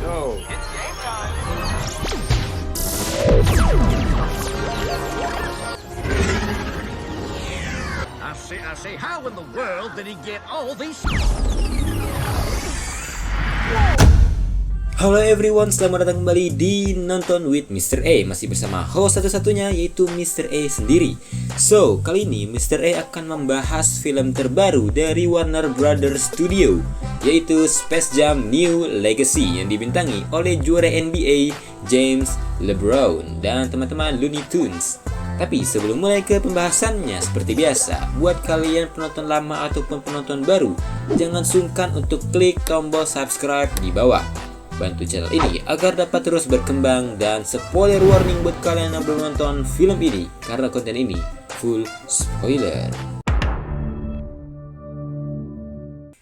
go. I say, how in the world did he get all these? Halo everyone, selamat datang kembali di Nonton with Mr. A. Masih bersama host satu-satunya yaitu Mr. A sendiri. So, kali ini Mr. A akan membahas film terbaru dari Warner Brothers Studio, yaitu Space Jam New Legacy yang dibintangi oleh juara NBA James LeBron dan teman-teman Looney Tunes. Tapi sebelum mulai ke pembahasannya, seperti biasa, buat kalian penonton lama ataupun penonton baru, jangan sungkan untuk klik tombol subscribe di bawah. Bantu channel ini agar dapat terus berkembang, dan spoiler warning buat kalian yang belum nonton film ini karena konten ini full spoiler.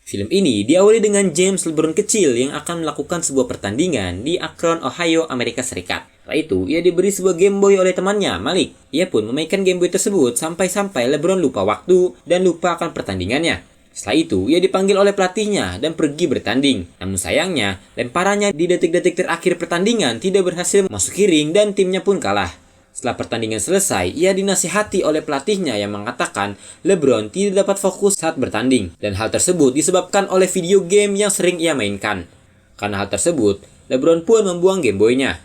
Film ini diawali dengan James LeBron kecil yang akan melakukan sebuah pertandingan di Akron, Ohio, Amerika Serikat. Setelah itu, ia diberi sebuah Game Boy oleh temannya, Malik. Ia pun memainkan Game Boy tersebut sampai-sampai LeBron lupa waktu dan lupa akan pertandingannya. Setelah itu, ia dipanggil oleh pelatihnya dan pergi bertanding. Namun sayangnya, lemparannya di detik-detik terakhir pertandingan tidak berhasil masuk ring dan timnya pun kalah. Setelah pertandingan selesai, ia dinasihati oleh pelatihnya yang mengatakan LeBron tidak dapat fokus saat bertanding. Dan hal tersebut disebabkan oleh video game yang sering ia mainkan. Karena hal tersebut, LeBron pun membuang Game Boy-nya.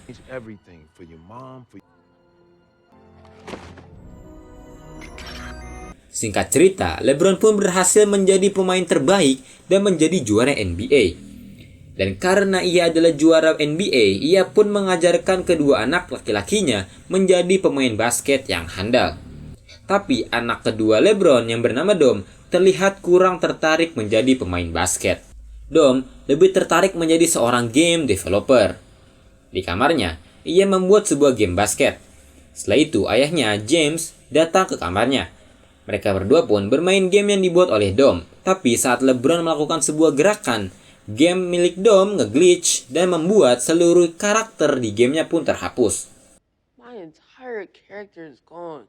Singkat cerita, LeBron pun berhasil menjadi pemain terbaik dan menjadi juara NBA. Dan karena ia adalah juara NBA, ia pun mengajarkan kedua anak laki-lakinya menjadi pemain basket yang handal. Tapi anak kedua LeBron yang bernama Dom terlihat kurang tertarik menjadi pemain basket. Dom lebih tertarik menjadi seorang game developer. Di kamarnya, ia membuat sebuah game basket. Setelah itu, ayahnya, James, datang ke kamarnya. Mereka berdua pun bermain game yang dibuat oleh Dom. Tapi saat LeBron melakukan sebuah gerakan, game milik Dom nge-glitch dan membuat seluruh karakter di gamenya pun terhapus. My entire character is gone.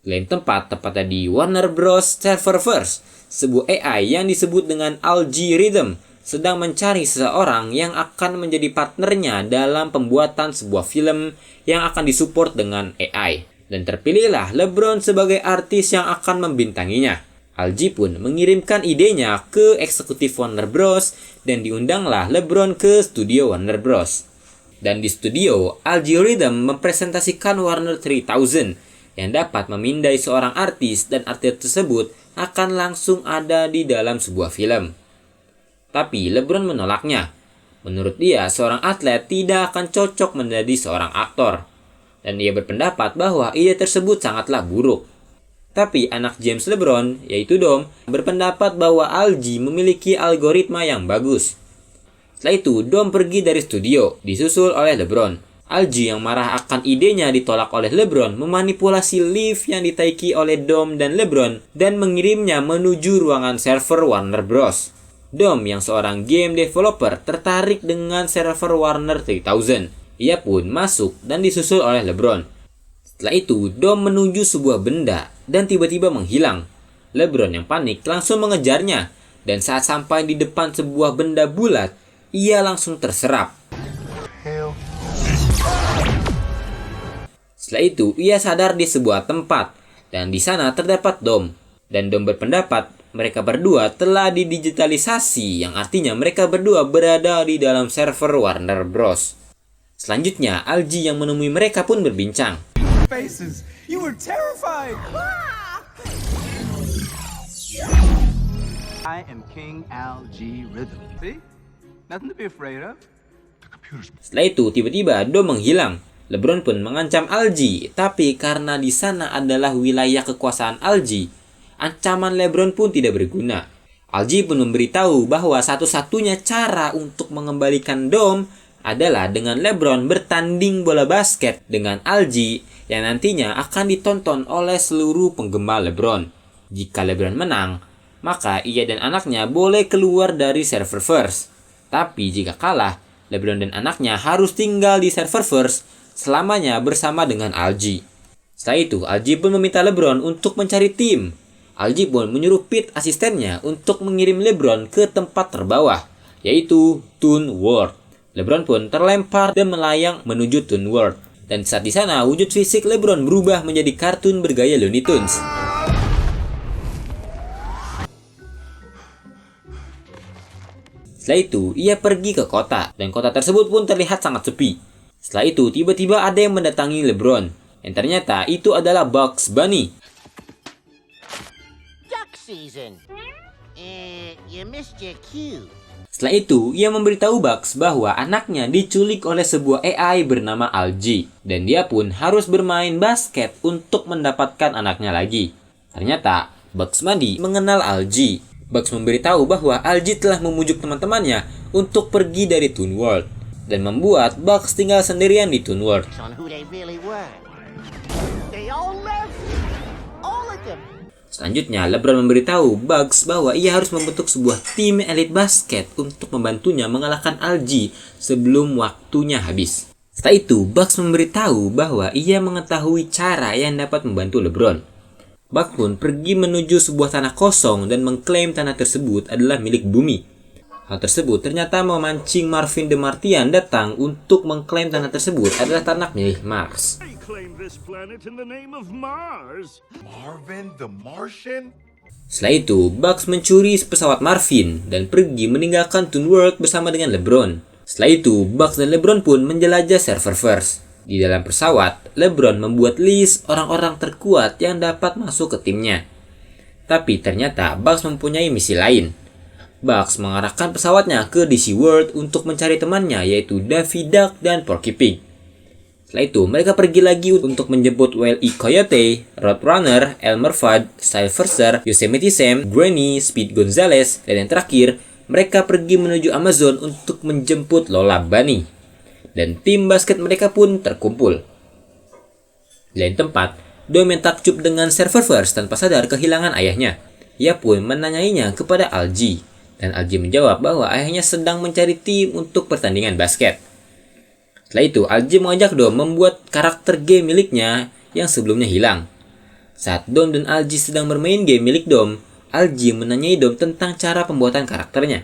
Lain tempat, tepatnya di Warner Bros. Serververse, sebuah AI yang disebut dengan Algorithm sedang mencari seseorang yang akan menjadi partnernya dalam pembuatan sebuah film yang akan disupport dengan AI. Dan terpilihlah LeBron sebagai artis yang akan membintanginya. Algi pun mengirimkan idenya ke eksekutif Warner Bros. Dan diundanglah LeBron ke studio Warner Bros. Dan di studio, Algorithm mempresentasikan Warner 3000 yang dapat memindai seorang artis, dan artis tersebut akan langsung ada di dalam sebuah film. Tapi LeBron menolaknya. Menurut dia, seorang atlet tidak akan cocok menjadi seorang aktor. Dan ia berpendapat bahwa ide tersebut sangatlah buruk. Tapi anak James LeBron, yaitu Dom, berpendapat bahwa Algi memiliki algoritma yang bagus. Setelah itu, Dom pergi dari studio, disusul oleh LeBron. Algi yang marah akan idenya ditolak oleh LeBron memanipulasi lift yang ditaiki oleh Dom dan LeBron dan mengirimnya menuju ruangan server Warner Bros. Dom yang seorang game developer tertarik dengan server Warner 3000. Ia pun masuk dan disusul oleh LeBron. Setelah itu, Dom menuju sebuah benda dan tiba-tiba menghilang. LeBron yang panik langsung mengejarnya, dan saat sampai di depan sebuah benda bulat, ia langsung terserap. Setelah itu, ia sadar di sebuah tempat, dan di sana terdapat Dom. Dan Dom berpendapat mereka berdua telah didigitalisasi, yang artinya mereka berdua berada di dalam server Warner Bros. Selanjutnya, Algi yang menemui mereka pun berbincang. You were terrified. I am King Algorithm. See? Nothing to be afraid of. Setelah itu, tiba-tiba Dom menghilang. LeBron pun mengancam Algi, tapi karena di sana adalah wilayah kekuasaan Algi, ancaman LeBron pun tidak berguna. Algi pun memberitahu bahwa satu-satunya cara untuk mengembalikan Dom adalah dengan LeBron bertanding bola basket dengan Algi yang nantinya akan ditonton oleh seluruh penggemar LeBron. Jika LeBron menang, maka ia dan anaknya boleh keluar dari Serververse. Tapi jika kalah, LeBron dan anaknya harus tinggal di Serververse selamanya bersama dengan Algi. Setelah itu, Algi pun meminta LeBron untuk mencari tim. Algi pun menyuruh Pete asistennya untuk mengirim LeBron ke tempat terbawah. yaitu Toon World. LeBron pun terlempar dan melayang menuju Toon World. Dan saat di sana, wujud fisik LeBron berubah menjadi kartun bergaya Looney Tunes. Setelah itu, ia pergi ke kota, dan kota tersebut pun terlihat sangat sepi. Setelah itu, tiba-tiba ada yang mendatangi LeBron, yang ternyata itu adalah Bugs Bunny. Duck season. You missed your cue. Setelah itu, ia memberitahu Bugs bahwa anaknya diculik oleh sebuah AI bernama Algie, dan dia pun harus bermain basket untuk mendapatkan anaknya lagi. Ternyata, Bugs Bunny mengenal Algie. Bugs memberitahu bahwa Algie telah memujuk teman-temannya untuk pergi dari Toon World, dan membuat Bugs tinggal sendirian di Toon World. On who they really were. They all left. All of them. Selanjutnya, LeBron memberitahu Bugs bahwa ia harus membentuk sebuah tim elit basket untuk membantunya mengalahkan Algie sebelum waktunya habis. Setelah itu, Bugs memberitahu bahwa ia mengetahui cara yang dapat membantu LeBron. Bugs pun pergi menuju sebuah tanah kosong dan mengklaim tanah tersebut adalah milik bumi. Hal tersebut ternyata memancing Marvin the Martian datang untuk mengklaim tanah tersebut adalah tanah milik Mars. They claim this planet in the name of Mars. Marvin the Martian? Setelah itu, Bugs mencuri pesawat Marvin dan pergi meninggalkan Toon World bersama dengan LeBron. Setelah itu, Bugs dan LeBron pun menjelajah Serververse. Di dalam pesawat, LeBron membuat list orang-orang terkuat yang dapat masuk ke timnya. Tapi ternyata Bugs mempunyai misi lain. Bugs mengarahkan pesawatnya ke DC World untuk mencari temannya yaitu Daffy Duck dan Porky Pig. Setelah itu, mereka pergi lagi untuk menjemput Wile E. Coyote, Roadrunner, Elmer Fudd, Sylvester, Yosemite Sam, Granny, Speed Gonzales, dan yang terakhir, mereka pergi menuju Amazon untuk menjemput Lola Bunny. Dan tim basket mereka pun terkumpul. Di lain tempat, Dom yang takjub dengan Serververse tanpa sadar kehilangan ayahnya. Ia pun menanyainya kepada Algie. Dan Algie menjawab bahwa ayahnya sedang mencari tim untuk pertandingan basket. Setelah itu, Algie mengajak Dom membuat karakter game miliknya yang sebelumnya hilang. Saat Dom dan Algie sedang bermain game milik Dom, Algie menanyai Dom tentang cara pembuatan karakternya.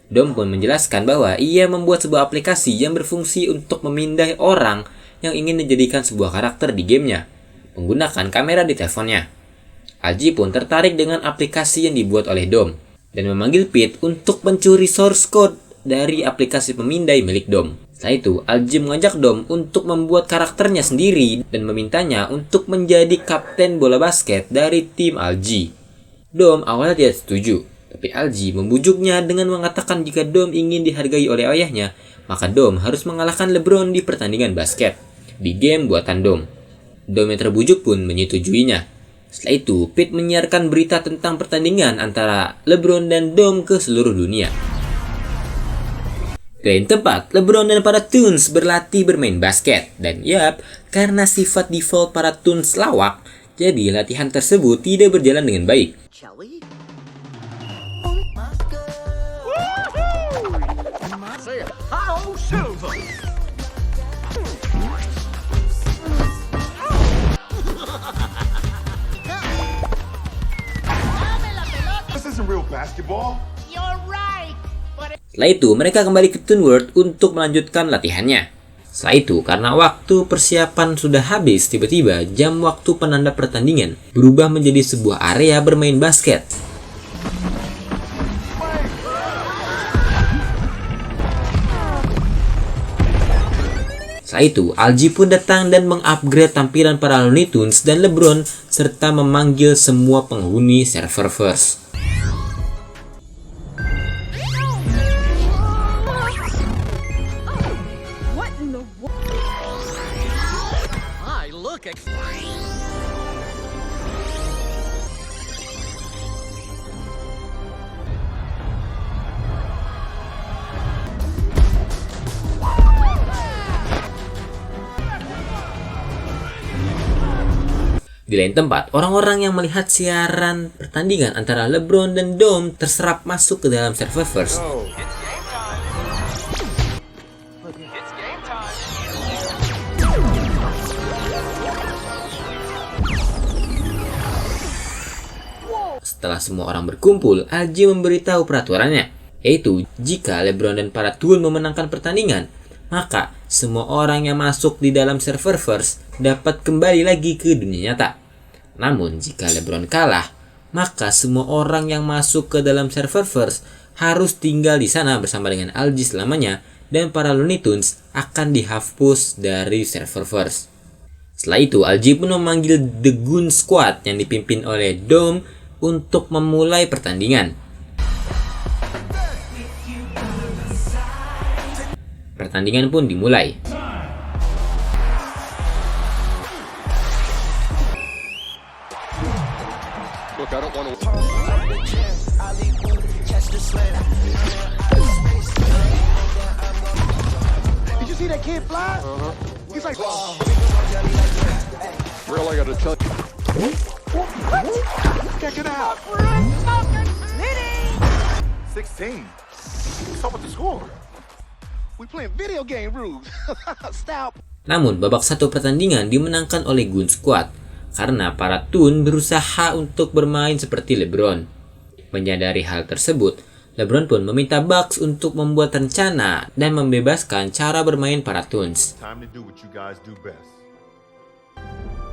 Dom pun menjelaskan bahwa ia membuat sebuah aplikasi yang berfungsi untuk memindai orang yang ingin dijadikan sebuah karakter di gamenya, menggunakan kamera di teleponnya. Algie pun tertarik dengan aplikasi yang dibuat oleh Dom, dan memanggil Pete untuk mencuri source code dari aplikasi pemindai milik Dom. Setelah itu, Algie mengajak Dom untuk membuat karakternya sendiri dan memintanya untuk menjadi kapten bola basket dari tim Algie. Dom awalnya tidak setuju, tapi Algie membujuknya dengan mengatakan jika Dom ingin dihargai oleh ayahnya, maka Dom harus mengalahkan LeBron di pertandingan basket di game buatan Dom. Dom yang terbujuk pun menyetujuinya. Setelah itu, Pete menyiarkan berita tentang pertandingan antara LeBron dan Dom ke seluruh dunia. Di lain tempat, LeBron dan para Toons berlatih bermain basket. Dan yap, karena sifat default para Toons lawak, jadi latihan tersebut tidak berjalan dengan baik. Shall we? Say, how Silver! This isn't real basketball. You're right. Setelah itu, mereka kembali ke Toon World untuk melanjutkan latihannya. Setelah itu, karena waktu persiapan sudah habis, tiba-tiba jam waktu penanda pertandingan berubah menjadi sebuah area bermain basket. Setelah itu, Algie pun datang dan mengupgrade tampilan para Looney Tunes dan LeBron serta memanggil semua penghuni Serververse. I look at... Di lain tempat, orang-orang yang melihat siaran pertandingan antara LeBron dan Dom terserap masuk ke dalam Serververse. Setelah semua orang berkumpul, Algie memberitahu peraturannya, yaitu jika LeBron dan para Toon memenangkan pertandingan, maka semua orang yang masuk di dalam Serververse dapat kembali lagi ke dunia nyata. Namun jika LeBron kalah, maka semua orang yang masuk ke dalam Serververse harus tinggal di sana bersama dengan Algae selamanya, dan para Looney Tunes akan dihapus dari Serververse. Setelah itu, Algae pun memanggil The Goon Squad yang dipimpin oleh Dom untuk memulai pertandingan. Pertandingan pun dimulai. Did you see that kid fly? He's like, Really gotta tell you. what? Check it out. 16. What's up with the score? We playing video game rules. Stop. Namun babak satu pertandingan dimenangkan oleh Goon Squad karena para Toon berusaha untuk bermain seperti LeBron. Menyadari hal tersebut, LeBron pun meminta Bucks untuk membuat rencana dan membebaskan cara bermain para Toons. Time to do what you guys do best.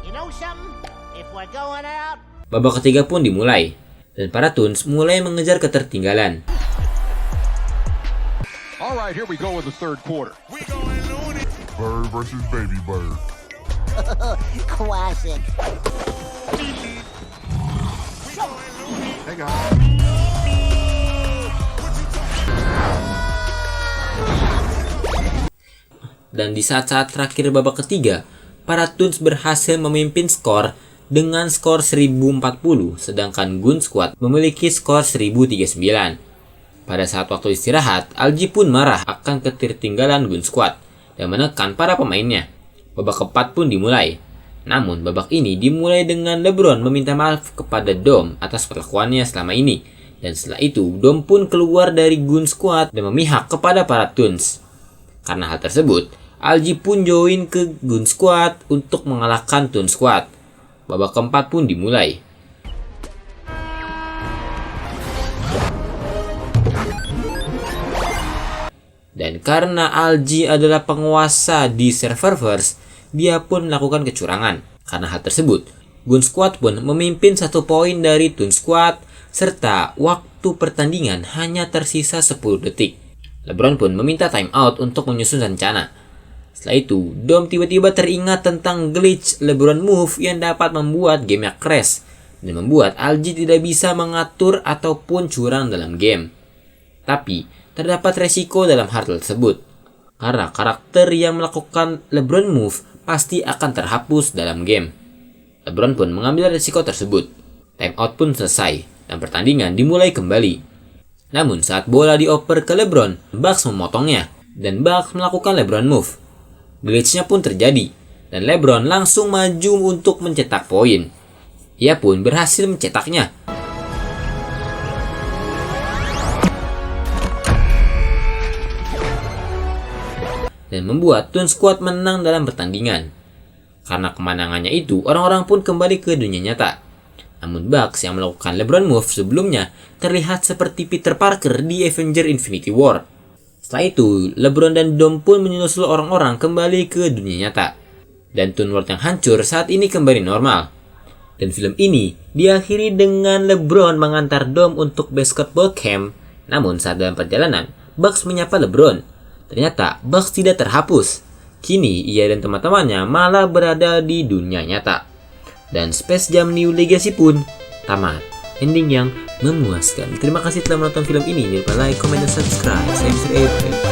You know something? If we're going out, Babak ketiga pun dimulai, dan para Toons mulai mengejar ketertinggalan. All right, here we go in the third quarter. Bird versus baby bird. classic. Hey guys. Dan di saat-saat terakhir babak ketiga, para Toons berhasil memimpin skor dengan skor 1040, sedangkan Goon Squad memiliki skor 1039. Pada saat waktu istirahat, Algae pun marah akan ketertinggalan Goon Squad dan menekan para pemainnya. Babak keempat pun dimulai. Namun babak ini dimulai dengan LeBron meminta maaf kepada Dom atas perlakuannya selama ini. Dan setelah itu, Dom pun keluar dari Goon Squad dan memihak kepada para Toons. Karena hal tersebut, Algae pun join ke Goon Squad untuk mengalahkan Toon Squad. Babak keempat pun dimulai. Dan karena Algae adalah penguasa di Serververse, dia pun melakukan kecurangan. Karena hal tersebut, Goon Squad pun memimpin 1 poin dari Toon Squad, serta waktu pertandingan hanya tersisa 10 detik. LeBron pun meminta timeout untuk menyusun rencana. Setelah itu, Dom tiba-tiba teringat tentang glitch LeBron Move yang dapat membuat gamenya crash dan membuat Algae tidak bisa mengatur ataupun curang dalam game. Tapi, terdapat resiko dalam hal tersebut, karena karakter yang melakukan LeBron Move pasti akan terhapus dalam game. LeBron pun mengambil resiko tersebut. Timeout pun selesai, dan pertandingan dimulai kembali. Namun saat bola dioper ke LeBron, Bucks memotongnya, dan Bucks melakukan LeBron Move. Glitch-nya pun terjadi, dan LeBron langsung maju untuk mencetak poin. Ia pun berhasil mencetaknya. Dan membuat Toon Squad menang dalam pertandingan. Karena kemenangannya itu, orang-orang pun kembali ke dunia nyata. Namun Bucks yang melakukan LeBron Move sebelumnya terlihat seperti Peter Parker di Avengers Infinity War. Setelah itu, LeBron dan Dom pun menyusul orang-orang kembali ke dunia nyata. Dan Toon World yang hancur saat ini kembali normal. Dan film ini diakhiri dengan LeBron mengantar Dom untuk basketball camp. Namun saat dalam perjalanan, Bucks menyapa LeBron. Ternyata Bucks tidak terhapus. Kini ia dan teman-temannya malah berada di dunia nyata. Dan Space Jam New Legacy pun tamat. Ending yang memuaskan. Terima kasih telah menonton film ini. Jangan lupa like, comment, dan subscribe. Saya Mr. April.